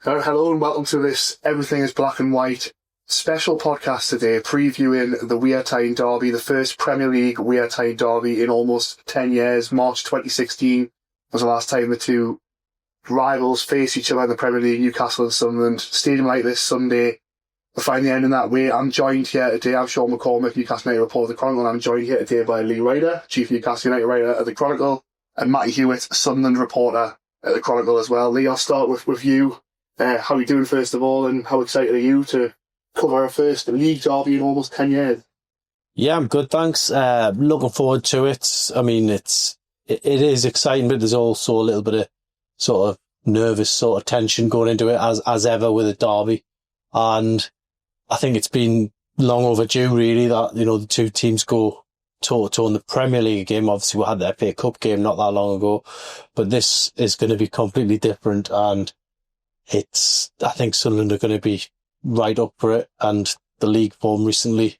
Hello and welcome to this Everything is Black and White special podcast today, previewing the Wear-Tyne Derby, the first Premier League Wear-Tyne Derby in almost 10 years. March 2016 was the last time the two rivals faced each other in the Premier League, Newcastle and Sunderland. Stadium like this Sunday, we'll find the end in that way. I'm joined here today, I'm Sean McCormick, Newcastle United reporter of the Chronicle, and I'm joined here today by Lee Ryder, Chief Newcastle United writer at the Chronicle, and Matty Hewitt, Sunderland reporter at the Chronicle as well. Lee, I'll start with you. How are you doing first of all, and how excited are you to cover our first league derby in almost 10 years? Yeah, I'm good, thanks. Looking forward to it. I mean, it is exciting, but there's also a little bit of sort of nervous sort of tension going into it as ever with a derby. And I think it's been long overdue really that, the two teams go toe-to-toe in the Premier League game. Obviously we had the FA Cup game not that long ago, but this is going to be completely different, and I think Sunderland are going to be right up for it, and the league form recently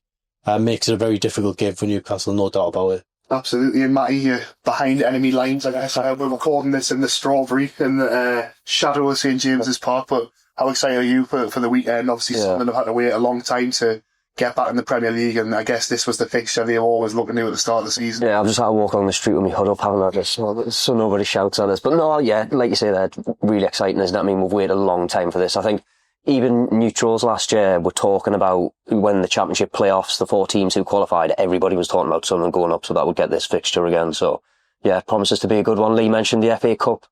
makes it a very difficult game for Newcastle, no doubt about it. Absolutely, and Matty, you're behind enemy lines, I guess. We're recording this in the Strawberry, in the shadow of St James's Park, but how excited are you for the weekend? Obviously, Sunderland have had to wait a long time to get back in the Premier League, and I guess this was the fixture they were always looking to at the start of the season. Yeah, I've just had to walk along the street with my hood up, haven't I, just so nobody shouts at us. But no, yeah, like you say, that's really exciting, isn't it? I mean, we've waited a long time for this. I think even neutrals last year were talking about when the Championship playoffs, the 4 teams who qualified, everybody was talking about Sunderland going up, so that would get this fixture again. So, yeah, it promises to be a good one. Lee mentioned the FA Cup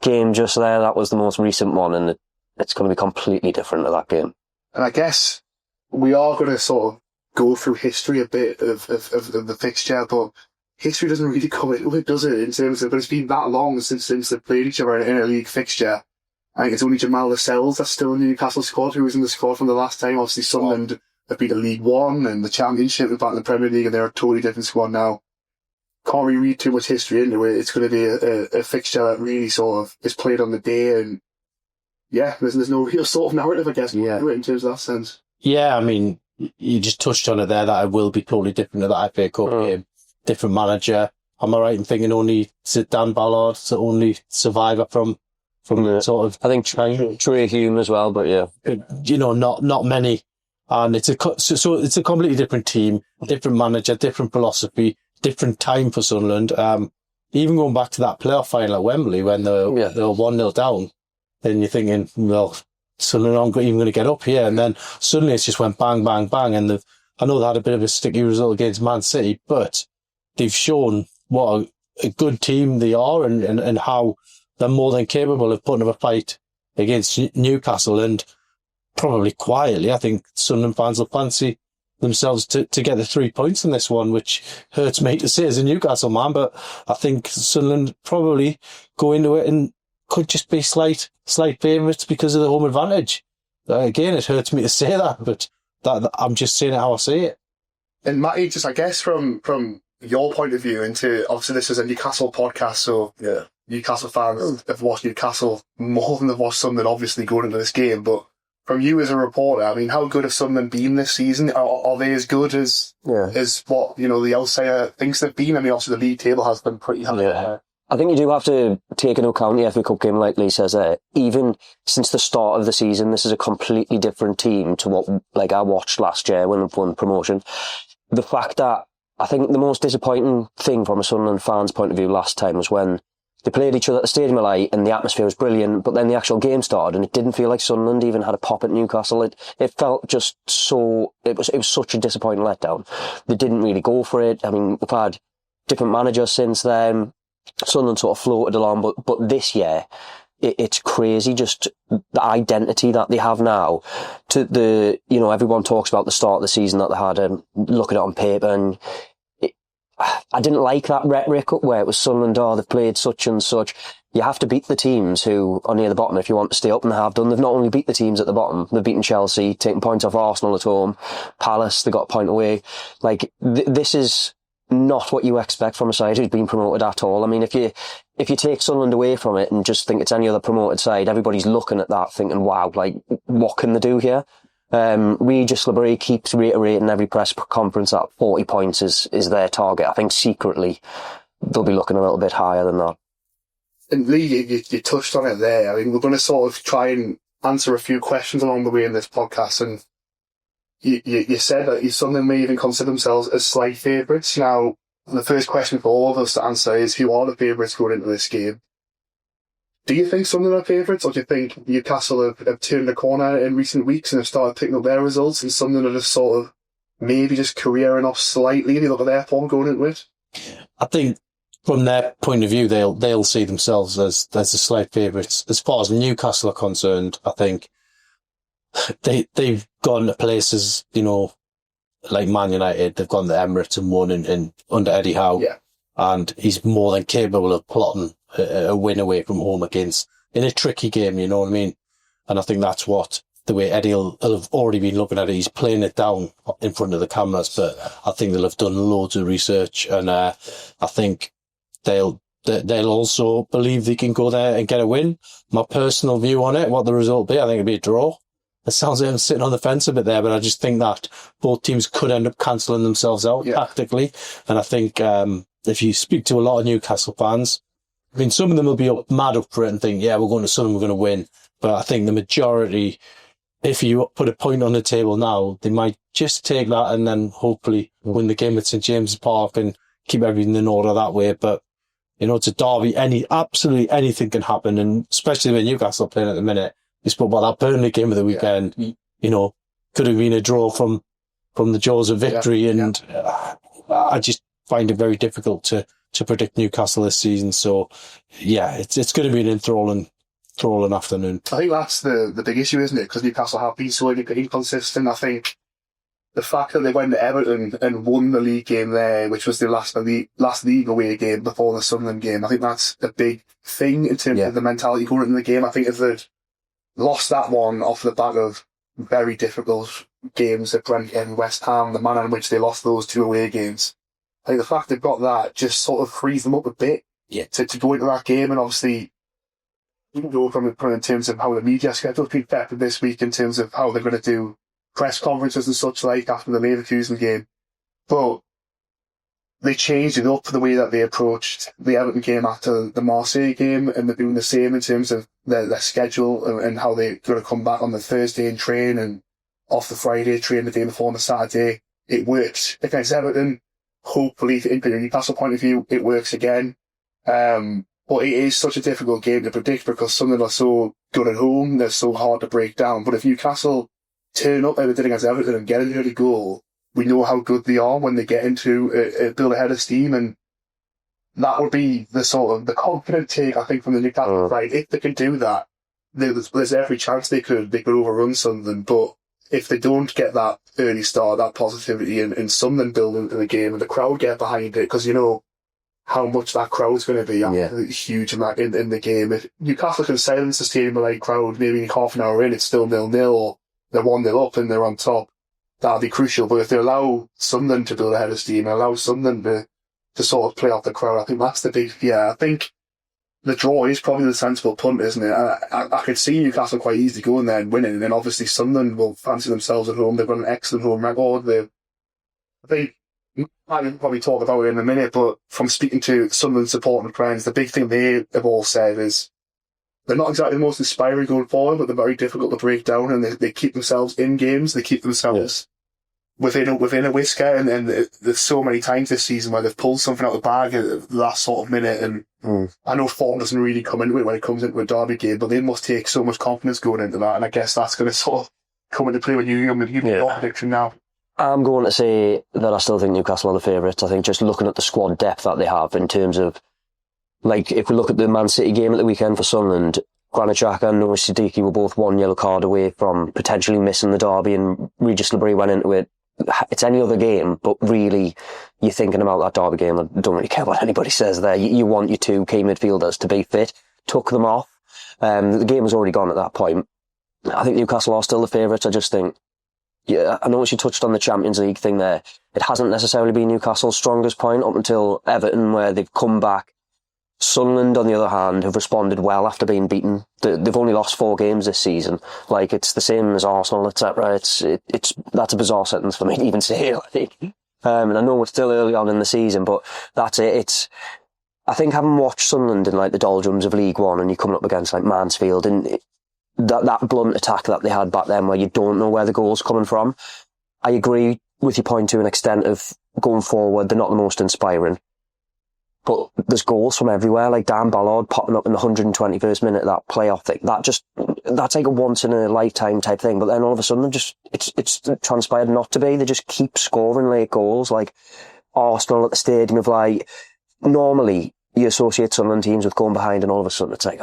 game just there. That was the most recent one, and it's going to be completely different to that game. And I guess we are going to sort of go through history a bit of the fixture, but history doesn't really come into it, does it? In terms of, but it's been that long since they've played each other in a league fixture. I think it's only Jamal Lascelles that's still in the Newcastle squad, who was in the squad from the last time. Obviously, Sunderland have been to League One and the Championship, and back in the Premier League, and they're a totally different squad now. Can't really read too much history into it. It's going to be a fixture that really sort of is played on the day, and yeah, there's no real sort of narrative, I guess, in terms of that sense. Yeah, I mean, you just touched on it there, that it will be totally different to that FA Cup game. Different manager. Am I right in thinking only Dan Ballard's the only survivor from the sort of... I think Trey Hume as well, but yeah. Not many. And it's a completely different team, different manager, different philosophy, different time for Sunderland. Even going back to that playoff final at Wembley when they were 1-0 down, then you're thinking, well, Sunderland aren't even going to get up here. And then suddenly it's just went bang, bang, bang. And I know they had a bit of a sticky result against Man City, but they've shown what a good team they are, and how they're more than capable of putting up a fight against Newcastle. And probably quietly, I think Sunderland fans will fancy themselves to get the 3 points in this one, which hurts me to say as a Newcastle man, but I think Sunderland probably go into it and could just be slight favourites because of the home advantage. Again, it hurts me to say that, but I'm just saying it how I see it. And Matty, just I guess from your point of view, into obviously this is a Newcastle podcast, so Newcastle fans have watched Newcastle more than they've watched Sunderland, obviously, going into this game. But from you as a reporter, I mean, how good have Sunderland been this season? Are they as good as what the outsider thinks they've been? I mean, obviously the league table has been pretty high. Yeah. I think you do have to take into account the FA Cup game, like Lee says there. Even since the start of the season, this is a completely different team to what I watched last year when they won promotion. The fact that I think the most disappointing thing from a Sunderland fan's point of view last time was when they played each other at the Stadium of Light and the atmosphere was brilliant, but then the actual game started and it didn't feel like Sunderland even had a pop at Newcastle. It felt just so... It was such a disappointing letdown. They didn't really go for it. I mean, we've had different managers since then. Sunderland sort of floated along, but this year, it's crazy just the identity that they have now. To the, everyone talks about the start of the season that they had, and look at it on paper, and I didn't like that rhetoric where it was Sunderland, they've played such and such. You have to beat the teams who are near the bottom if you want to stay up, and they have done. They've not only beat the teams at the bottom, they've beaten Chelsea, taken points off Arsenal at home, Palace, they got a point away. This is not what you expect from a side who's been promoted at all. I mean, if you take Sunderland away from it and just think it's any other promoted side, everybody's looking at that thinking, wow, what can they do here? Regis Labrie keeps reiterating every press conference that 40 points is their target. I think secretly they'll be looking a little bit higher than that. And Lee, you touched on it there. I mean, we're going to sort of try and answer a few questions along the way in this podcast, and you said that Sunderland may even consider themselves as slight favourites. Now, the first question for all of us to answer is, who are the favourites going into this game? Do you think Sunderland are favourites, or do you think Newcastle have turned the corner in recent weeks and have started picking up their results, and Sunderland are just sort of maybe just careering off slightly if you look at their form going into it? I think from their point of view, they'll see themselves as the slight favourites. As far as Newcastle are concerned, I think they've gone to places, you know, like Man United. They've gone to Emirates and won in under Eddie Howe. Yeah. And he's more than capable of plotting a win away from home against, in a tricky game, you know what I mean? And I think that's what, the way Eddie will have already been looking at it. He's playing it down in front of the cameras, but I think they'll have done loads of research, and I think they'll also believe they can go there and get a win. My personal view on it, what the result will be, I think it'll be a draw. It sounds like I'm sitting on the fence a bit there, but I just think that both teams could end up cancelling themselves out tactically. And I think if you speak to a lot of Newcastle fans, I mean, some of them will be mad up for it and think, yeah, we're going to Sunderland, we're going to win. But I think the majority, if you put a point on the table now, they might just take that and then hopefully win the game at St James's Park and keep everything in order that way. But, you know, it's a derby. Absolutely anything can happen. And especially when Newcastle are playing at the minute, you spoke about that Burnley game of the weekend, you know, could have been a draw from the jaws of victory. And I just find it very difficult to predict Newcastle this season. So, yeah, it's going to be an enthralling afternoon. I think that's the big issue, isn't it? Because Newcastle have been so inconsistent. I think the fact that they went to Everton and won the league game there, which was their last league away game before the Sunderland game, I think that's a big thing in terms of the mentality going into the game. I think if they'd lost that one off the back of very difficult games at Brent and West Ham, the manner in which they lost those two away games, I think the fact they've got that just sort of frees them up a bit to go into that game. And obviously, you can go from in terms of how the media schedule's been affected this week, in terms of how they're going to do press conferences and such like after the Leverkusen game. But they changed it up the way that they approached the Everton game after the Marseille game, and they're doing the same in terms of their schedule and how they're going to come back on the Thursday and train, and off the Friday, train the day before on the Saturday. It worked against Everton. Hopefully, in the Newcastle point of view, it works again. But it is such a difficult game to predict because Sunderland are so good at home, they're so hard to break down. But if Newcastle turn up like they did against Everton and get an early goal, we know how good they are when they get into build a head of steam, and that would be the sort of the confident take, I think, from the Newcastle side. If they can do that, there's every chance they could overrun Sunderland. But if they don't get that early start, that positivity, and Sunderland build into the game and the crowd get behind it, because you know how much that crowd's going to be huge in the game. If Newcastle can silence the stadium-like crowd maybe half an hour in, it's still 0-0, or they're 1-0 up and they're on top, that'll be crucial. But if they allow Sunderland to build a head of steam, and allow Sunderland to sort of play off the crowd, I think that's the big, I think the draw is probably the sensible punt, isn't it? I could see Newcastle quite easily going there and winning, and then obviously Sunderland will fancy themselves at home. They've got an excellent home record. I think, I can probably talk about it in a minute, but from speaking to Sunderland supporting friends, the big thing they have all said is they're not exactly the most inspiring going forward, but they're very difficult to break down, and they keep themselves in games. They keep themselves within a whisker, and there's so many times this season where they've pulled something out of the bag at the last sort of minute, and I know form doesn't really come into it when it comes into a derby game, but they must take so much confidence going into that, and I guess that's going to sort of come into play when you give your prediction now. I'm going to say that I still think Newcastle are the favourites. I think just looking at the squad depth that they have in terms of, like, if we look at the Man City game at the weekend for Sunderland, Granit Xhaka and Noah Siddiqui were both one yellow card away from potentially missing the derby, and Regis Labrie went into it. It's any other game, but really, you're thinking about that derby game. I don't really care what anybody says there. You want your two key midfielders to be fit. Took them off. The game was already gone at that point. I think Newcastle are still the favourites. I just think, I know you touched on the Champions League thing there. It hasn't necessarily been Newcastle's strongest point up until Everton, where they've come back. Sunderland, on the other hand, have responded well after being beaten. They've only lost 4 games this season. Like, it's the same as Arsenal, etc. That's a bizarre sentence for me to even say, I think. And I know we're still early on in the season, but that's it. I think having watched Sunderland in, like, the doldrums of League One, and you're coming up against, like, Mansfield, and that blunt attack that they had back then where you don't know where the goal's coming from. I agree with your point to an extent of going forward, they're not the most inspiring. But there's goals from everywhere, like Dan Ballard popping up in the 121st minute of that playoff thing. That's like a once in a lifetime type thing. But then all of a sudden, it's transpired not to be. They just keep scoring late goals, like Arsenal at the stadium of like, normally you associate Sunderland teams with going behind and all of a sudden it's like,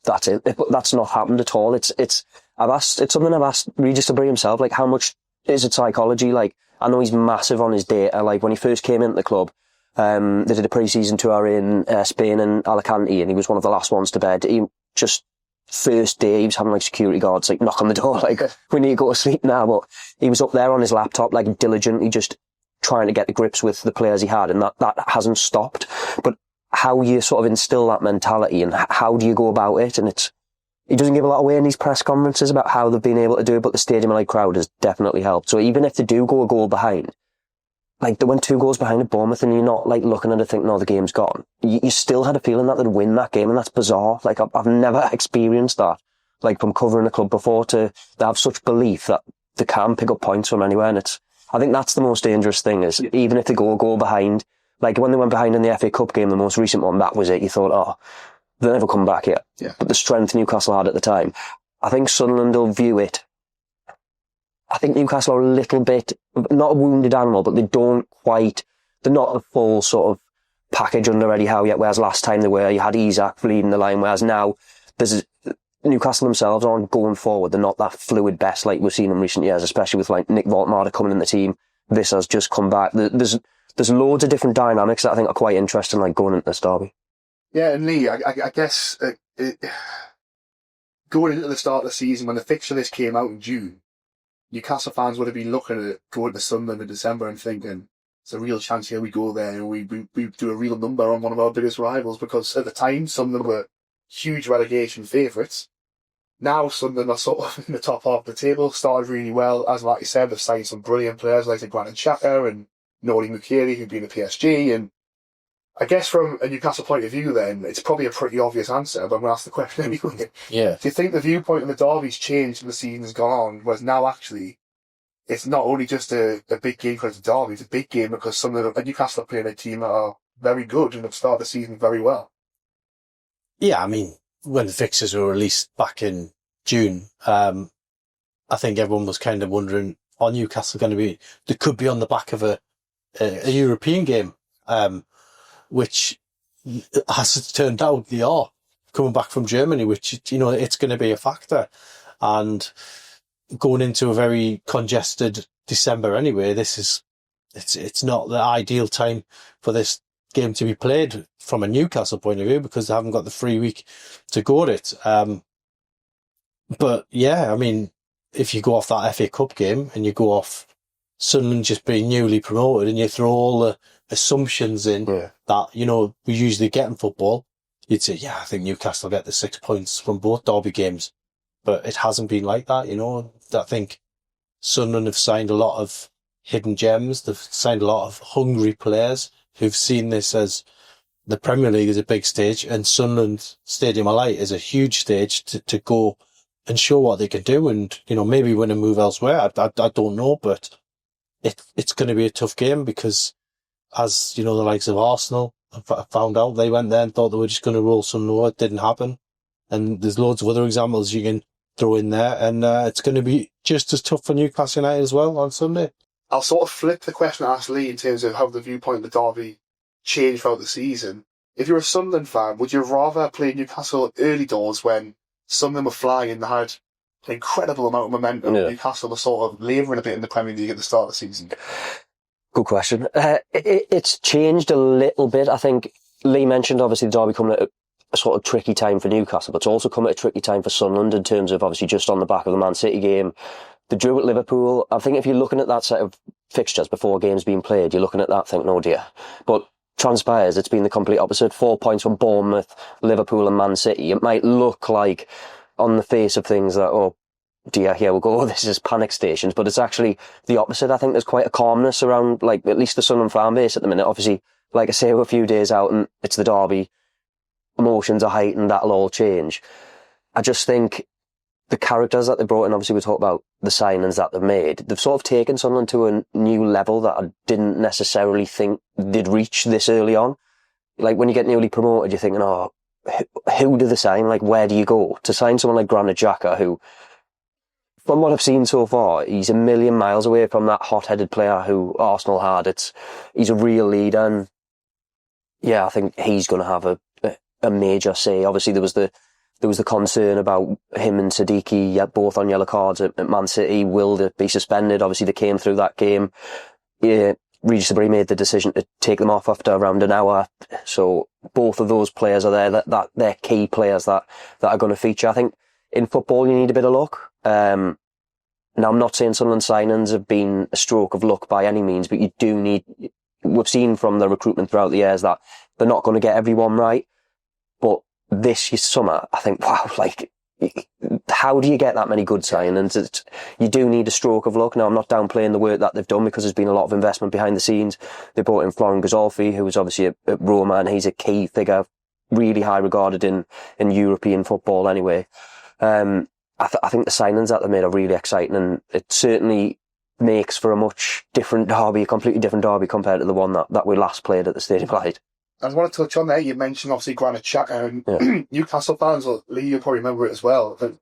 that's it. But that's not happened at all. It's something I've asked Regis Debris himself, like how much is it psychology? Like, I know he's massive on his data. Like when he first came into the club, they did a pre-season tour in Spain and Alicante, and he was one of the last ones to bed. He just first day he was having like security guards like knock on the door, like we need to go to sleep now. But he was up there on his laptop, like diligently just trying to get to grips with the players he had, and that hasn't stopped. But how you sort of instill that mentality and how do you go about it? And he doesn't give a lot away in these press conferences about how they've been able to do it, but the stadium-like crowd has definitely helped. So even if they do go a goal behind, like they went 2 goals behind at Bournemouth and you're not like looking at it thinking, no, the game's gone. You still had a feeling that they'd win that game, and that's bizarre. Like I've never experienced that, like from covering the club before, to have such belief that they can pick up points from anywhere. And I think that's the most dangerous thing is even if they go a goal behind, like when they went behind in the FA Cup game, the most recent one, that was it. You thought, they'll never come back here. Yeah. But the strength Newcastle had at the time, I think Sunderland will view it. I think Newcastle are a little bit, not a wounded animal, but they're not the full sort of package under Eddie Howe yet, whereas last time they were, you had Isak leading the line, whereas now Newcastle themselves aren't going forward. They're not that fluid best like we've seen in recent years, especially with like Nick Voltmar coming in the team. This has just come back. There's loads of different dynamics that I think are quite interesting, like going into this derby. Yeah, and Lee, I guess going into the start of the season, when the fixture list came out in June, Newcastle fans would have been looking at going to Sunderland in December and thinking, it's a real chance here we go there and we do a real number on one of our biggest rivals, because at the time, Sunderland were huge relegation favourites. Now Sunderland are sort of in the top half of the table, started really well. As like you said, they've signed some brilliant players like Granit Xhaka and Nori Mukiri, who've been at PSG. And I guess from a Newcastle point of view then, it's probably a pretty obvious answer, but I'm going to ask the question anyway. Yeah. Do you think the viewpoint of the derby's changed and the season's gone on, whereas now actually it's not only just a big game because it's a derby, it's a big game because some of the Newcastle are playing a team that are very good and have started the season very well? Yeah, I mean, when the fixtures were released back in June, I think everyone was kind of wondering, are Newcastle going to be, they could be on the back of a European game, which, as it turned out, they are coming back from Germany, which, it's going to be a factor. And going into a very congested December anyway, it's not the ideal time for this game to be played from a Newcastle point of view, because they haven't got the free week to go at it. But yeah, I mean, if you go off that FA Cup game and you go off Sunderland just being newly promoted and you throw all the assumptions in that, we usually get in football, you'd say, yeah, I think Newcastle get the 6 points from both derby games. But it hasn't been like that, I think Sunderland have signed a lot of hidden gems. They've signed a lot of hungry players who've seen this as the Premier League is a big stage, and Sunderland Stadium of Light is a huge stage to go and show what they can do, and maybe win and move elsewhere. I don't know, but it's going to be a tough game because, as the likes of Arsenal found out, they went there and thought they were just going to roll Sunderland over. It didn't happen, and there's loads of other examples you can throw in there, and it's going to be just as tough for Newcastle United as well on Sunday. I'll sort of flip the question I asked Lee in terms of how the viewpoint of the derby changed throughout the season. If you're a Sunderland fan, would you rather play Newcastle early doors when Sunderland were flying and they had an incredible amount of momentum? Yeah. Newcastle were sort of labouring a bit in the Premier League at the start of the season. Good question. It's changed a little bit. I think Lee mentioned obviously the derby coming at a sort of tricky time for Newcastle, but it's also come at a tricky time for Sunderland in terms of obviously just on the back of the Man City game. The drew at Liverpool. I think if you're looking at that set of fixtures before games being played, you're looking at that thinking, oh dear. But transpires, it's been the complete opposite. 4 points from Bournemouth, Liverpool and Man City. It might look like on the face of things that, oh dear, here we go, this is panic stations, but it's actually the opposite. I think there's quite a calmness around, like, at least the Sunderland fan base at the minute. Obviously, like I say, we're a few days out and it's the derby. Emotions are heightened, that'll all change. I just think the characters that they brought in, obviously we talk about the signings that they've made. They've sort of taken Sunderland to a new level that I didn't necessarily think they'd reach this early on. Like when you get newly promoted, you're thinking, oh, who do they sign? Like, where do you go? To sign someone like Granit Xhaka, who, from what I've seen so far, he's a million miles away from that hot-headed player who Arsenal had. He's a real leader, and yeah, I think he's going to have a major say. Obviously, there was the concern about him and Siddiqui, both on yellow cards at Man City. Will they be suspended? Obviously, they came through that game. Yeah, Regis Debris made the decision to take them off after around an hour. So both of those players are there. That they're key players that are going to feature. I think in football you need a bit of luck. Now I'm not saying Sunderland signings have been a stroke of luck by any means, but you do need. We've seen from the recruitment throughout the years that they're not going to get everyone right. But this summer, I think, wow, like, how do you get that many good signings? You do need a stroke of luck. Now, I'm not downplaying the work that they've done because there's been a lot of investment behind the scenes. They brought in Florian Gazolfi, who was obviously at Roma, and he's a key figure, really high regarded in European football anyway. I think the signings that they made are really exciting, and it certainly makes for a much different derby, a completely different derby compared to the one that we last played at the Stadium of Light. I just want to touch on there. You mentioned obviously Granit Xhaka, and Newcastle fans, or Lee, you'll probably remember it as well. But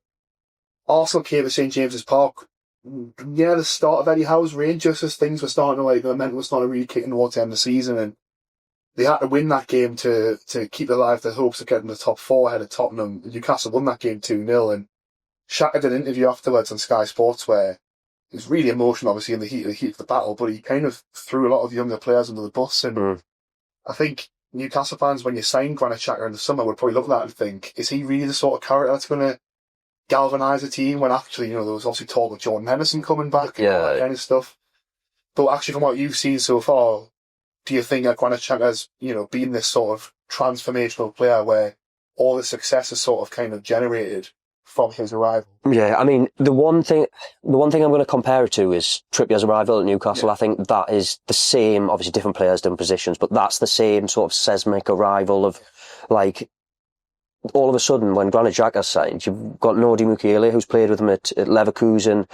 Arsenal came to St James's Park near the start of Eddie Howe's reign, just as things were starting to, like, the momentum was starting to really kicking towards the end of the season, and they had to win that game to keep alive the hopes of getting the top four ahead of Tottenham. Newcastle won that game 2-0, and Xhaka did an interview afterwards on Sky Sports where it was really emotional, obviously, in the heat of the battle, but he kind of threw a lot of younger players under the bus, and I think Newcastle fans, when you sign Granit Xhaka in the summer, would probably look at that and think, is he really the sort of character that's going to galvanise a team? When actually, there was obviously talk of Jordan Henderson coming back and all that kind of stuff. But actually, from what you've seen so far, do you think that Granit Xhaka has, been this sort of transformational player where all the success is sort of kind of generated from his arrival? Yeah, I mean, the one thing I'm going to compare it to is Trippier's arrival at Newcastle. Yeah. I think that is the same, obviously different players, different positions, but that's the same sort of seismic arrival of, like, all of a sudden when Granit Xhaka signed, you've got Nordi Mukiele, who's played with him at Leverkusen.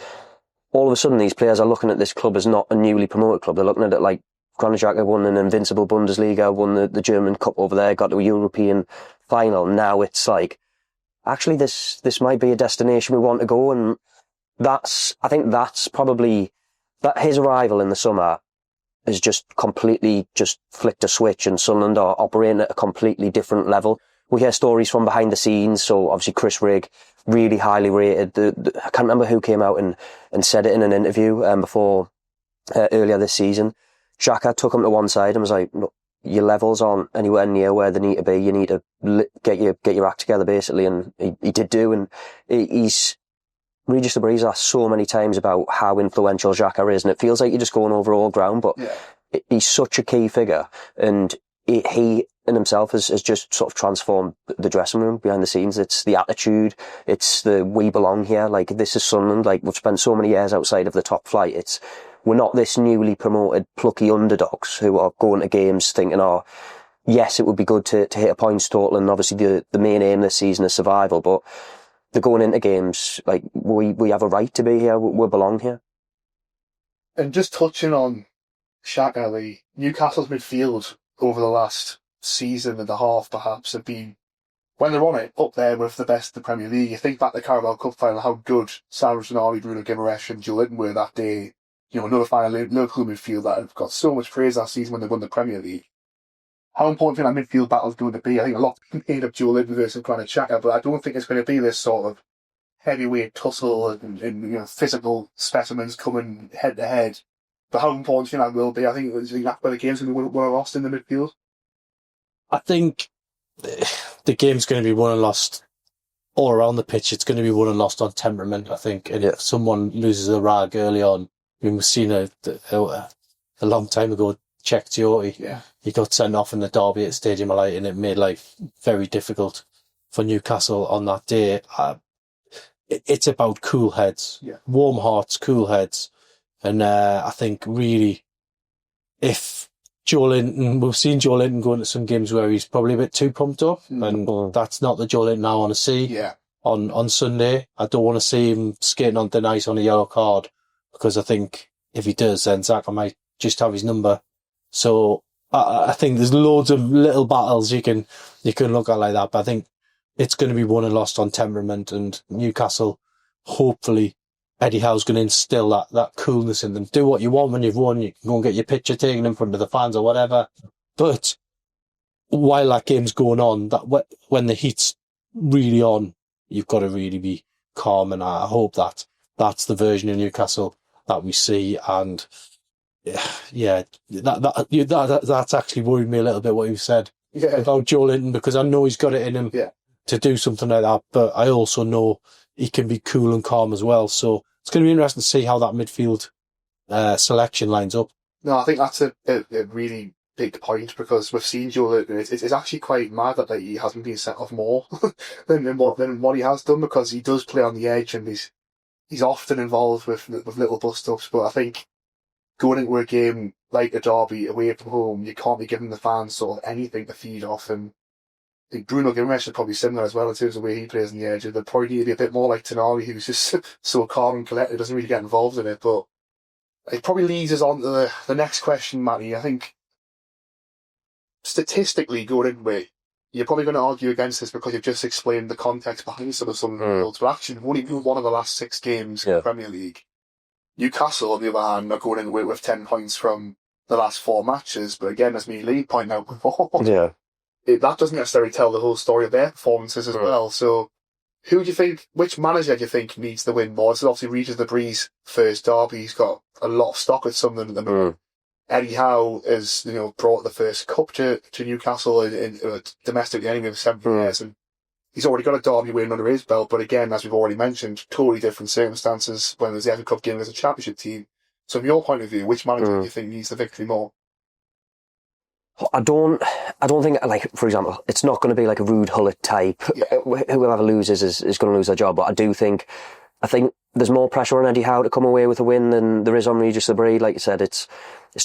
All of a sudden these players are looking at this club as not a newly promoted club. They're looking at it like Granit Xhaka won an invincible Bundesliga, won the German Cup over there, got to a European final. Now it's like, actually, this might be a destination we want to go, and I think that's probably that his arrival in the summer has just completely just flicked a switch, and Sunderland are operating at a completely different level. We hear stories from behind the scenes, so obviously Chris Rigg, really highly rated. I can't remember who came out and said it in an interview before earlier this season. Xhaka took him to one side and was like, "Look, your levels aren't anywhere near where they need to be. You need to get your act together," basically. And he did do. And he's Regis Debris asked so many times about how influential Xhaka is, and it feels like you're just going over all ground, but he's such a key figure, and he in himself has just sort of transformed the dressing room behind the scenes. It's the attitude, it's the we belong here. Like, this is Sunderland. Like, we've spent so many years outside of the top flight. We're not this newly promoted plucky underdogs who are going to games thinking, oh, yes, it would be good to hit a points total, and obviously the main aim this season is survival, but they're going into games like, we have a right to be here, we belong here. And just touching on Xhaka, Newcastle's midfield over the last season and a half perhaps have been, when they're on it, up there with the best in the Premier League. You think back to the Carabao Cup final, how good Sandro Tonali, Bruno Guimaraes and Joe Linton were that day. Another final Liverpool midfield that have got so much praise that season when they won the Premier League. How important do you think that midfield battle is going to be? I think a lot made up Joe Linton versus Granit Xhaka, but I don't think it's going to be this sort of heavyweight tussle and physical specimens coming head to head. But how important do you think that will be? I think that's where the game's going to be won or lost in the midfield. I think the game's going to be won and lost all around the pitch. It's going to be won and lost on temperament, I think. And if someone loses a rag early on, we've seen a long time ago, Czech Tiote. He got sent off in the derby at Stadium of Light, and it made life very difficult for Newcastle on that day. It's about cool heads, warm hearts, cool heads. And I think really, if Joe Linton, we've seen Joe Linton go into some games where he's probably a bit too pumped up, and that's not the Joe Linton I want to see. on Sunday. I don't want to see him skating on thin ice on a yellow card, because I think if he does, then Zach might just have his number. So I think there's loads of little battles you can look at like that, but I think it's going to be won and lost on temperament, and Newcastle, hopefully, Eddie Howe's going to instill that coolness in them. Do what you want when you've won. You can go and get your picture taken in front of the fans or whatever. But while that game's going on, that when the heat's really on, you've got to really be calm. And I hope that's the version of Newcastle that we see. And yeah, that's actually worried me a little bit what you said about Joe Linton, because I know he's got it in him to do something like that. But I also know he can be cool and calm as well. So it's going to be interesting to see how that midfield selection lines up. No, I think that's a really big point, because we've seen Joe Linton. It's actually quite mad that he hasn't been sent off more than what he has done, because he does play on the edge and he's often involved with little bust-ups. But I think going into a game like a derby away from home, you can't be giving the fans sort of anything to feed off. And I think Bruno Guimaraes is probably similar as well in terms of the way he plays on the edge. They'd probably need to be a bit more like Tonali, who's just so calm and collected, doesn't really get involved in it. But it probably leads us on to the next question, Matty. I think statistically going into it, you're probably going to argue against this because you've just explained the context behind some of the results. But actually, we've only won one of the last 6 games in the Premier League. Newcastle, on the other hand, are going into it with 10 points from the last 4 matches. But again, as me and Lee pointed out before, that doesn't necessarily tell the whole story of their performances as well. So which manager do you think needs the win more? This is obviously Regis de Bree's first derby. He's got a lot of stock at Sunderland at the moment. Eddie Howe has, brought the first cup to Newcastle in domestically anyway for 7 years, and he's already got a derby win under his belt. But again, as we've already mentioned, totally different circumstances when there's the FA Cup game as a championship team. So from your point of view, which manager do you think needs the victory more? I don't think, like, for example, it's not going to be like a Ruud Gullit type. Whoever loses is going to lose their job. But I think there's more pressure on Eddie Howe to come away with a win than there is on Regis de Bree. Like you said, it's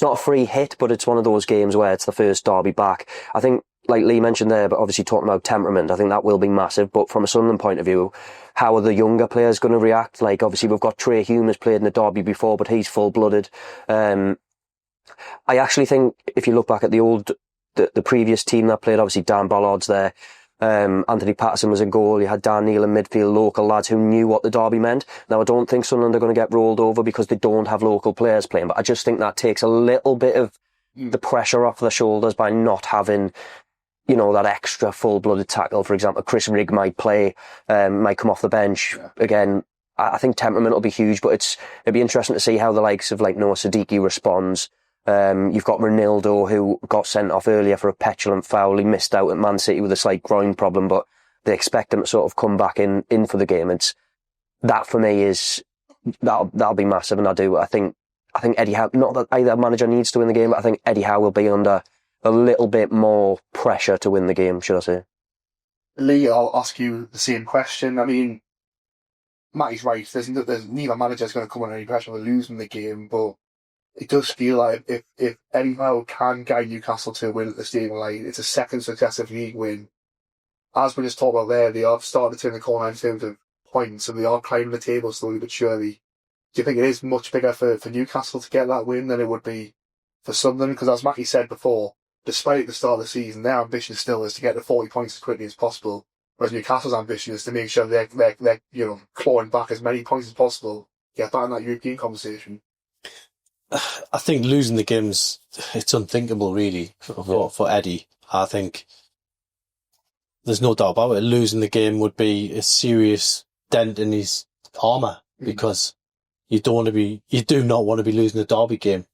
not a free hit, but it's one of those games where it's the first derby back. I think, like Lee mentioned there, but obviously talking about temperament, I think that will be massive. But from a Sunderland point of view, how are the younger players going to react? Like, obviously we've got Trey Hume has played in the derby before, but he's full-blooded. I actually think if you look back at the previous team that played, obviously Dan Ballard's there, Anthony Patterson was in goal, you had Dan Neal in midfield, local lads who knew what the derby meant. Now, I don't think Sunderland are going to get rolled over because they don't have local players playing, but I just think that takes a little bit of the pressure off their shoulders by not having, that extra full-blooded tackle. For example, Chris Rigg might play, might come off the bench. Again, I think temperament will be huge, but it'd be interesting to see how the likes of like Noah Siddiqui responds. You've got Ronaldo, who got sent off earlier for a petulant foul. He missed out at Man City with a slight groin problem, but they expect him to sort of come back in for the game. That for me that'll be massive. And I think Eddie Howe, not that either manager needs to win the game, but I think Eddie Howe will be under a little bit more pressure to win the game, should I say. Lee, I'll ask you the same question. I mean, Matty's right. There's neither manager's going to come under any pressure with losing the game, but it does feel like if Eddie Howe can guide Newcastle to a win at the Stadium Light, it's a second successive league win. As we just talked about there, they are starting to turn the corner in terms of points, and they are climbing the table slowly but surely. Do you think it is much bigger for Newcastle to get that win than it would be for Sunderland? Because as Matty said before, despite the start of the season, their ambition still is to get to 40 points as quickly as possible, whereas Newcastle's ambition is to make sure they're clawing back as many points as possible, get back in that European conversation. I think losing the games, it's unthinkable really for Eddie. I think there's no doubt about it. Losing the game would be a serious dent in his armour, because you do not want to be losing a derby game.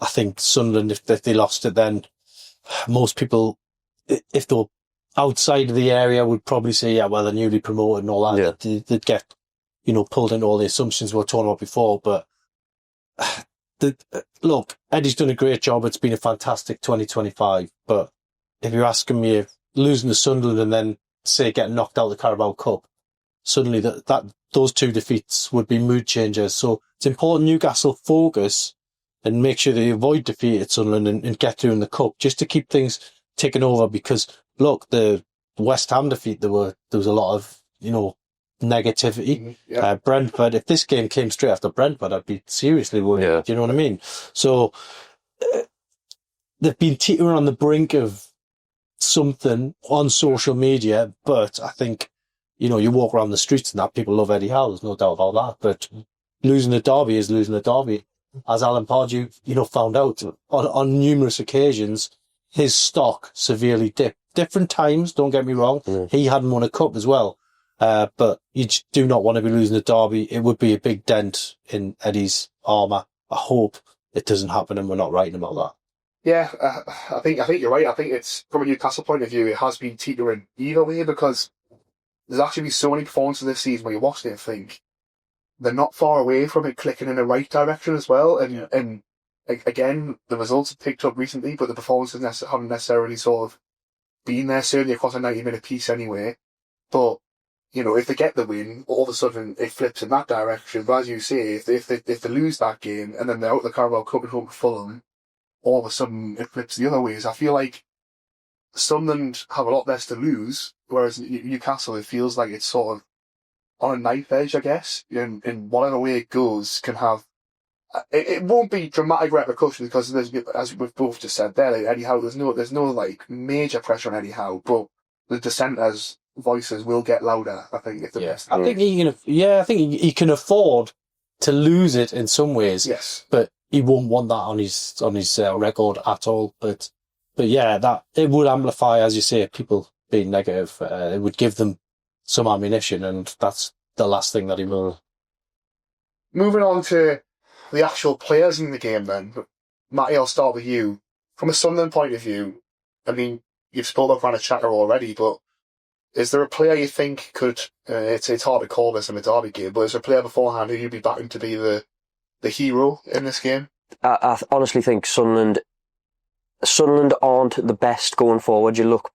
I think Sunderland, if they lost it, then most people, if they were outside of the area, would probably say, yeah, well, they're newly promoted and all that. They'd get, pulled into all the assumptions we were talking about before. But look, Eddie's done a great job. It's been a fantastic 2025. But if you're asking me, if losing to Sunderland and then, say, getting knocked out of the Carabao Cup, suddenly those 2 defeats would be mood changers. So it's important Newcastle focus and make sure they avoid defeat at Sunderland and get through in the Cup, just to keep things ticking over. Because, look, the West Ham defeat, there was a lot of negativity. Yeah. Brentford, if this game came straight after Brentford, I'd be seriously worried. Yeah. Do you know what I mean? So they've been teetering on the brink of something on social media, but I think, you walk around the streets and that people love Eddie Howe, there's no doubt about that. But losing the derby is losing the derby. As Alan Pardew, found out on numerous occasions, his stock severely dipped. Different times, don't get me wrong. He hadn't won a cup as well. But you just do not want to be losing the derby. It would be a big dent in Eddie's armour. I hope it doesn't happen and we're not writing about that. Yeah, I think you're right. I think it's, from a Newcastle point of view, it has been teetering either way, because there's actually been so many performances this season where you watch it and think they're not far away from it clicking in the right direction as well. And again, the results have picked up recently, but the performances haven't necessarily sort of been there, certainly across a 90-minute piece anyway. But, if they get the win, all of a sudden it flips in that direction. But as you say, if they lose that game and then they're out of the Carabao Cup and home to Fulham, all of a sudden it flips the other ways. I feel like Sunderland have a lot less to lose, whereas Newcastle, it feels like it's sort of on a knife edge, I guess. In whatever way it goes, can have... It won't be dramatic repercussions, because as we've both just said there, like Eddie Howe, there's no like major pressure on Eddie Howe, but the dissenters' voices will get louder, I think, if the best. I think he can afford to lose it in some ways. Yes. But he won't want that on his record at all. But yeah, that it would amplify, as you say, people being negative. It would give them some ammunition, and that's the last thing that he will. Moving on to the actual players in the game then. Matty, I'll start with you. From a Sunderland point of view, I mean, you've spoken about Granit Xhaka already, but is there a player you think could, it's hard to call this in a derby game, but is there a player beforehand who you'd be backing to be the hero in this game? I honestly think Sunderland aren't the best going forward. You look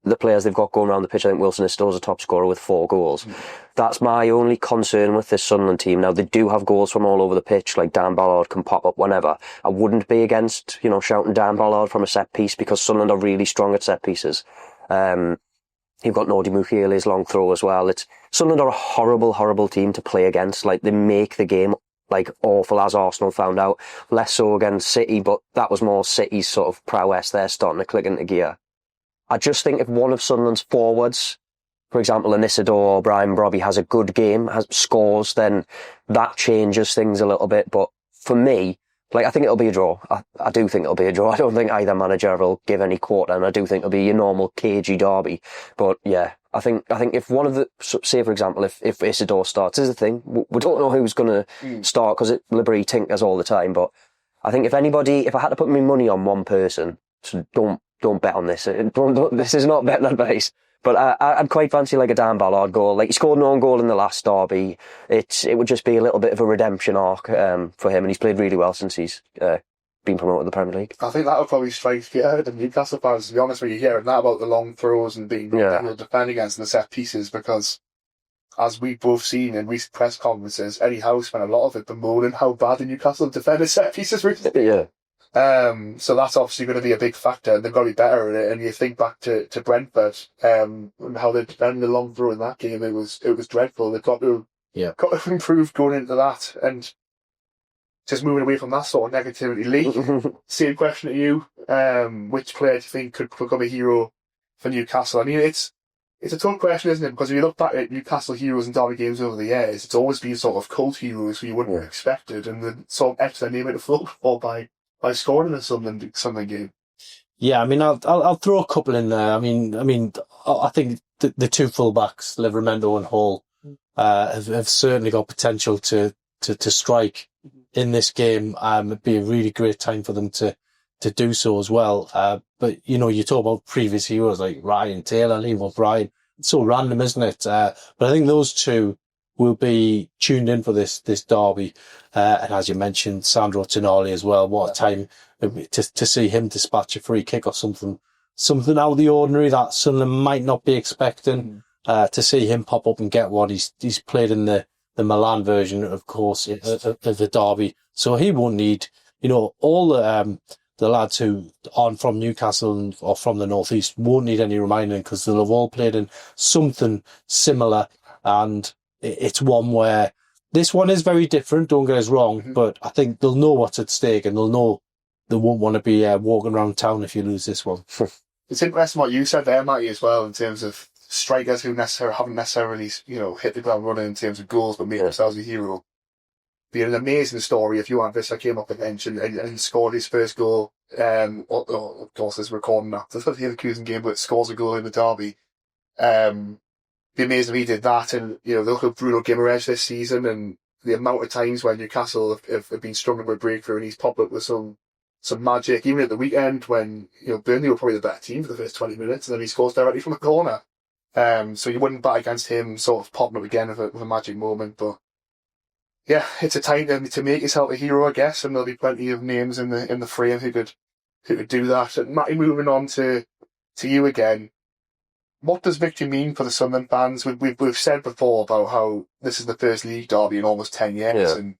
the players they've got going around the pitch. I think Wilson is still as a top scorer with 4 goals. That's my only concern with this Sunderland team. Now, they do have goals from all over the pitch, like Dan Ballard can pop up whenever. I wouldn't be against, shouting Dan Ballard from a set piece, because Sunderland are really strong at set pieces. You've got Nordi Mukiele's long throw as well. Sunderland are a horrible, horrible team to play against. Like, they make the game awful, as Arsenal found out. Less so against City, but that was more City's sort of prowess there starting to click into gear. I just think if one of Sunderland's forwards, for example, Anisidor or Brian Brobby, has a good game, scores, then that changes things a little bit. But for me, I think it'll be a draw. I do think it'll be a draw. I don't think either manager will give any quarter, and I do think it'll be your normal cagey derby. But yeah, I think if one of the, say for example, if Isidore starts, is the thing, we don't know who's going to start, because Liberty tinkers all the time. But I think if I had to put my money on one person, so don't bet on this. This is not betting advice. But I'd quite fancy a Dan Ballard goal. He scored an own goal in the last derby. It would just be a little bit of a redemption arc for him, and he's played really well since he's been promoted to the Premier League. I think that would probably strike fear the Newcastle fans, to be honest with you, hearing that about the long throws and being able to defend against the set pieces, because as we've both seen in recent press conferences, Eddie Howe spent a lot of it bemoaning how bad the Newcastle defended set pieces recently. Yeah. So that's obviously going to be a big factor, and they've got to be better at it. And you think back to Brentford, and how they defended the long throw in that game, it was dreadful. They've got to improve going into that. And just moving away from that sort of negativity, Lee, same question to you. Which player do you think could become a hero for Newcastle? I mean, it's a tough question, isn't it? Because if you look back at Newcastle heroes and derby games over the years, it's always been sort of cult heroes who you wouldn't have expected, and then sort of etched their name into football by scoring in a Sunderland game. Yeah, I mean, I'll throw a couple in there. I mean, I think the 2 fullbacks, Livramento and Hall, have certainly got potential to strike in this game. It'd be a really great time for them to do so as well. But you talk about previous heroes like Ryan Taylor, Liam O'Brien. It's so random, isn't it? But I think those two will be tuned in for this derby. And as you mentioned, Sandro Tonali as well. What a time to see him dispatch a free kick or something out of the ordinary that Sunderland might not be expecting. To see him pop up and get one. He's played in the Milan version, of course, of the derby. So he won't need, all the lads who aren't from Newcastle or from the North East won't need any reminding because they'll have all played in something similar. And it's one where this one is very different, don't get us wrong, but I think they'll know what's at stake and they'll know they won't want to be walking around town if you lose this one. It's interesting what you said there, Matty, as well, in terms of strikers who haven't necessarily, hit the ground running in terms of goals, but made themselves a hero. Be an amazing story if you want this. I came up the bench and scored his first goal. Of course, there's recording after the Leverkusen game, but scores a goal in the derby. Be amazing if he did that. And look at Bruno Guimaraes this season and the amount of times when Newcastle have been struggling with breakthrough and he's popped up with some magic. Even at the weekend when Burnley were probably the better team for the first 20 minutes, and then he scores directly from a corner. So you wouldn't bet against him sort of popping up again with a magic moment, but. Yeah, it's a time to make yourself a hero, I guess, and there'll be plenty of names in the frame who could do that. And Matty, moving on to you again, what does victory mean for the Sunderland fans? We've said before about how this is the first league derby in almost 10 years, and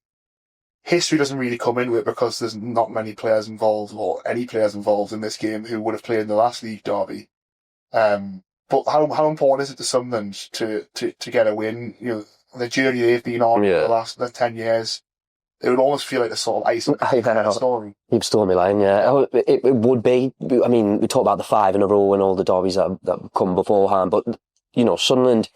history doesn't really come into it because there's not many players involved, or any players involved in this game who would have played in the last league derby. But how important is it to Sunderland to get a win? The journey they've been on for the last 10 years, it would almost feel like the sort of isolated story. You've stolen my line, yeah. It would be. I mean, we talk about the 5 in a row and all the derbies that have come beforehand, but, Sunderland,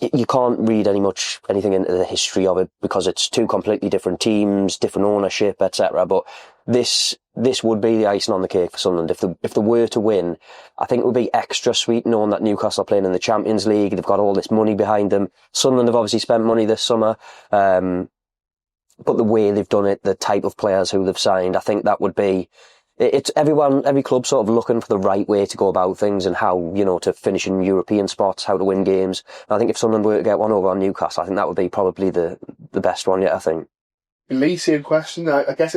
you can't read anything into the history of it because it's two completely different teams, different ownership, etc. But this would be the icing on the cake for Sunderland. If they were to win, I think it would be extra sweet knowing that Newcastle are playing in the Champions League. They've got all this money behind them. Sunderland have obviously spent money this summer. But the way they've done it, the type of players who they've signed, I think that would be... It's every club sort of looking for the right way to go about things and how, to finish in European spots, how to win games. And I think if Sunderland were to get one over on Newcastle, I think that would be probably the best one yet, I think. Lee, same question. I guess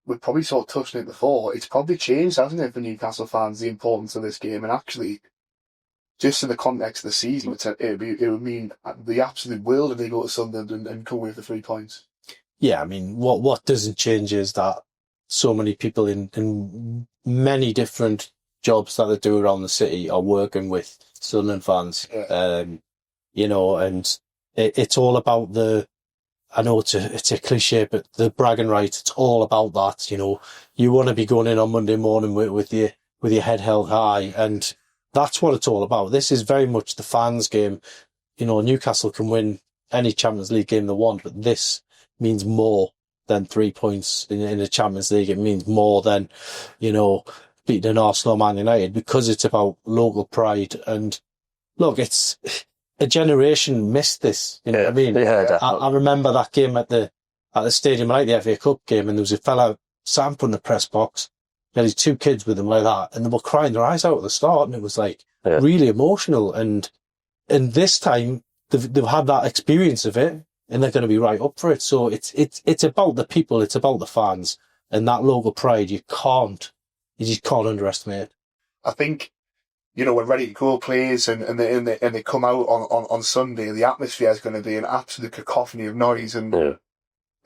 we've probably sort of touched on it before. It's probably changed, hasn't it, for Newcastle fans, the importance of this game. And actually, just in the context of the season, it would mean the absolute world if they go to Sunderland and come away with the 3 points. Yeah, I mean, what doesn't change is that so many people in many different jobs that they do around the city are working with Sunderland fans. Yeah. And it's all about I know it's a cliche, but the bragging rights, it's all about that. You want to be going in on Monday morning with your head held high, and that's what it's all about. This is very much the fans' game. Newcastle can win any Champions League game they want, but this means more than 3 points in the Champions League. It means more than, beating an Arsenal or Man United, because it's about local pride. And look, it's a generation missed this. You know what I mean? Yeah, I remember that game at the stadium, like the FA Cup game, and there was a fella sat in the press box. He had his 2 kids with him like that, and they were crying their eyes out at the start, and it was really emotional. And this time they've had that experience of it, and they're going to be right up for it. So it's about the people, it's about the fans, and that local pride. You just can't underestimate. I think, when Ready to Go plays and they come out on Sunday, the atmosphere is going to be an absolute cacophony of noise. And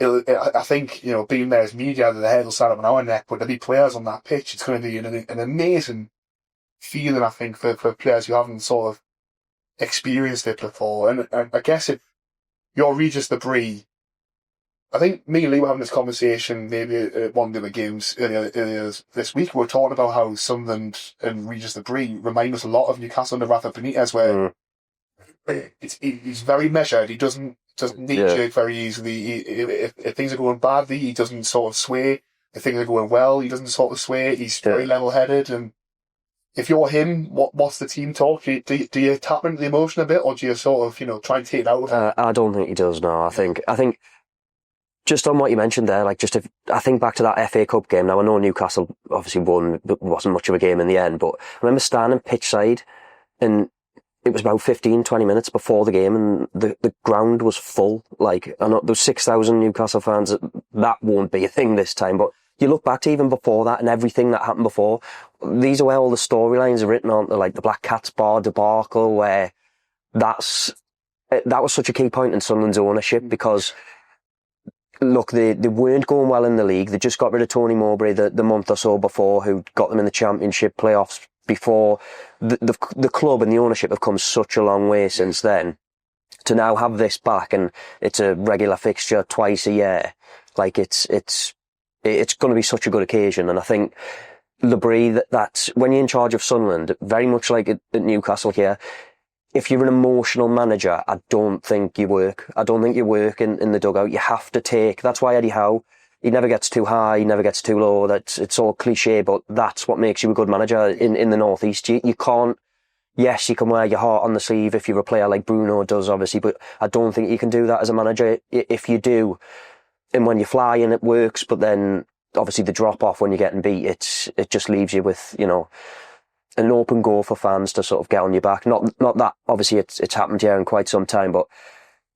I think, being there as media, the head will stand up on our neck, but there'll be players on that pitch. It's going to be an amazing feeling, I think, for players who haven't sort of experienced it before. And I guess if you're Regis Debris, I think me and Lee were having this conversation maybe at one of the games earlier this week. We were talking about how Sunderland and Regis Debris remind us a lot of Newcastle under Rafa Benitez, where he's very measured. He doesn't knee-jerk very easily. If things are going badly, he doesn't sort of sway. If things are going well, he doesn't sort of sway. He's very level-headed. And if you're him, what's the team talk? Do you tap into the emotion a bit, or do you sort of, try and take it out of him? I don't think he does, no. I think just on what you mentioned there, I think back to that FA Cup game. Now, I know Newcastle obviously won, but it wasn't much of a game in the end, but I remember standing pitch side, and it was about 15, 20 minutes before the game, and the ground was full. I know there was 6,000 Newcastle fans. That won't be a thing this time, but you look back to even before that and everything that happened before, these are where all the storylines are written on, like the Black Cats Bar debacle, where that was such a key point in Sunderland's ownership, because look, they weren't going well in the league. They just got rid of Tony Mowbray the month or so before, who got them in the Championship playoffs before. The club and the ownership have come such a long way since then. To now have this back, and it's a regular fixture twice a year, like it's going to be such a good occasion. And I think Labrie, that's when you're in charge of Sunderland, very much like at Newcastle here, if you're an emotional manager, I don't think you work. I don't think you work in the dugout. You have to take. That's why Eddie Howe, he never gets too high, he never gets too low. It's all cliche, but that's what makes you a good manager in the North East. You can't. Yes, you can wear your heart on the sleeve if you're a player like Bruno does, obviously, but I don't think you can do that as a manager. If you do, and when you're flying, it works, but then obviously the drop off when you're getting beat, it just leaves you with, you know, an open goal for fans to sort of get on your back. Not that obviously it's happened here in quite some time, but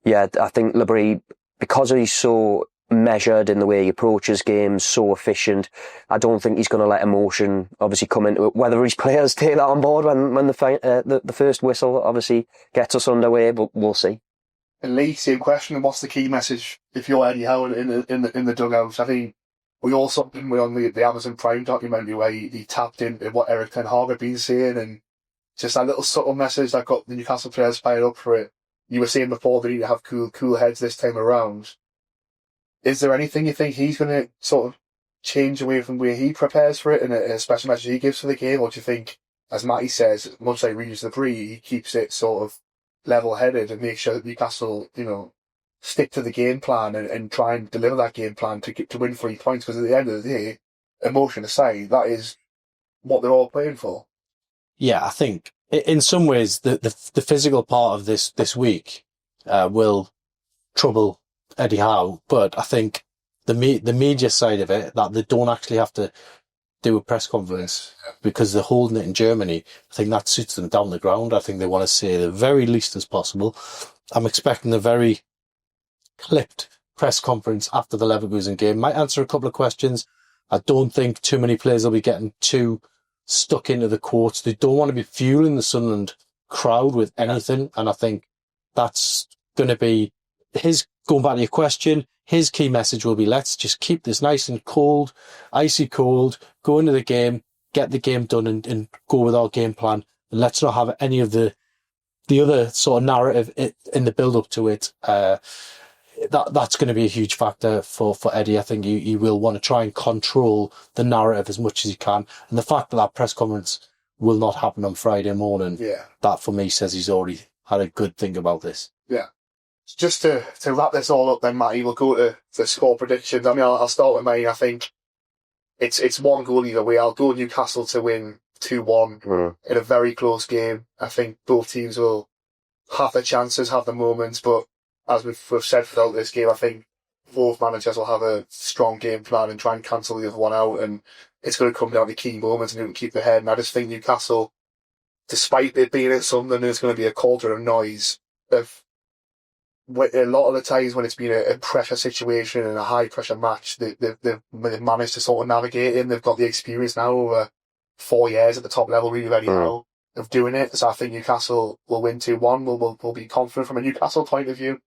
yeah, I think Labrie, because he's so measured in the way he approaches games, so efficient, I don't think he's going to let emotion obviously come into it. Whether his players take that on board when the first whistle obviously gets us underway, but we'll see. And Lee, same question. What's the key message if you're Eddie Howe in the dugout? I think we also were on the Amazon Prime documentary where he tapped into what Eric Ten Hag had been saying, and just that little subtle message that got the Newcastle players fired up for it. You were saying before they need to have cool heads this time around. Is there anything you think he's going to sort of change away from where he prepares for it and a special message he gives for the game? Or do you think, as Matty says, much like Regis Labrie, he keeps it sort of level-headed and makes sure that Newcastle, you know, stick to the game plan and try and deliver that game plan to win 3 points? Because at the end of the day, emotion aside, that is what they're all playing for. Yeah, I think in some ways the physical part of this week will trouble Eddie Howe, but I think the media side of it, that they don't actually have to do a press conference because they're holding it in Germany, I think that suits them down the ground. I think they want to say the very least as possible. I'm expecting a very clipped press conference after the Leverkusen game. Might answer a couple of questions. I don't think too many players will be getting too stuck into the quotes. They don't want to be fueling the Sunderland crowd with anything, and I think that's going to be going back to your question, his key message will be, let's just keep this nice and cold, icy cold, go into the game, get the game done and go with our game plan. And let's not have any of the other sort of narrative in the build up to it. That's going to be a huge factor for Eddie. I think he will want to try and control the narrative as much as he can. And the fact that press conference will not happen on Friday morning, that for me says he's already had a good think about this. Yeah. Just to wrap this all up then, Matty, we'll go to the score predictions. I mean, I'll start with mine. I think it's one goal either way. I'll go Newcastle to win 2-1 in a very close game. I think both teams will have their chances, have their moments, but as we've said throughout this game, I think both managers will have a strong game plan and try and cancel the other one out, and it's going to come down to key moments and who can keep their head. And I just think Newcastle, despite it being at Sunderland, there's going to be a cauldron of noise of a lot of the times when it's been a pressure situation and a high pressure match, they've managed to sort of navigate it, and they've got the experience now over 4 years at the top level, really ready now of doing it. So I think Newcastle will win 2-1. We'll be confident from a Newcastle point of view.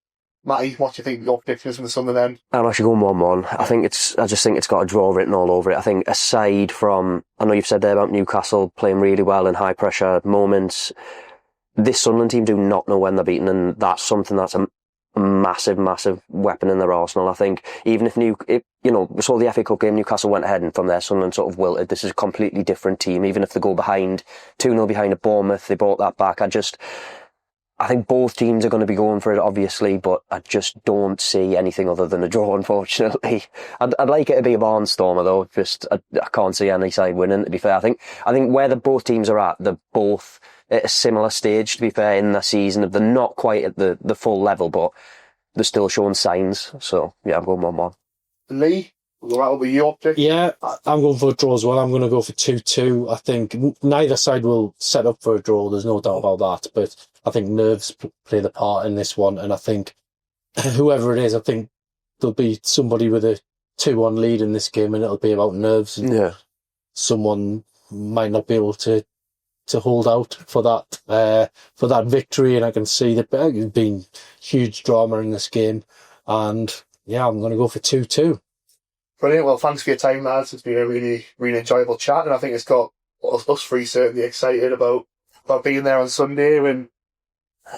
Matty, what do you think your predictions from the Sunderland end? I'm actually going 1-1. I just think it's got a draw written all over it. I think aside from, I know you've said there about Newcastle playing really well in high pressure moments, this Sunderland team do not know when they're beaten, and that's something that's a massive weapon in their arsenal. I think even if we saw the FA Cup game, Newcastle went ahead and from there Sunderland sort of wilted. This is a completely different team. Even if they go behind 2-0 behind at Bournemouth, they brought that back. I think both teams are going to be going for it, obviously, but I just don't see anything other than a draw, unfortunately. I'd like it to be a barnstormer, though. I can't see any side winning, to be fair. I think where both teams are at, they're both at a similar stage, to be fair, in the season. They're not quite at the full level, but they're still showing signs. So, yeah, I'm going 1-1. Lee, that'll be your pick. Yeah, I'm going for a draw as well. I'm going to go for 2-2. I think neither side will set up for a draw. There's no doubt about that. But I think nerves play the part in this one. And I think whoever it is, I think there'll be somebody with a 2-1 lead in this game, and it'll be about nerves. And someone might not be able to hold out for that victory. And I can see that there's been huge drama in this game. And Yeah, I'm going to go for 2-2. Brilliant. Well, thanks for your time, lads. It's been a really, really enjoyable chat, and I think it's got us three certainly excited about being there on Sunday. And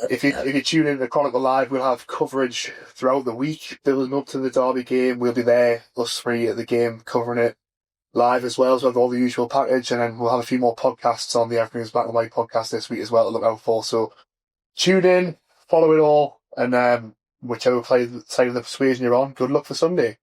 if you tune in to Chronicle Live, we'll have coverage throughout the week building up to the Derby game. We'll be there, us three at the game, covering it live as well, so we'll have all the usual package, and then we'll have a few more podcasts on the Everything's Black and White podcast this week as well to look out for. So tune in, follow it all, and whichever side of the persuasion you're on, good luck for Sunday.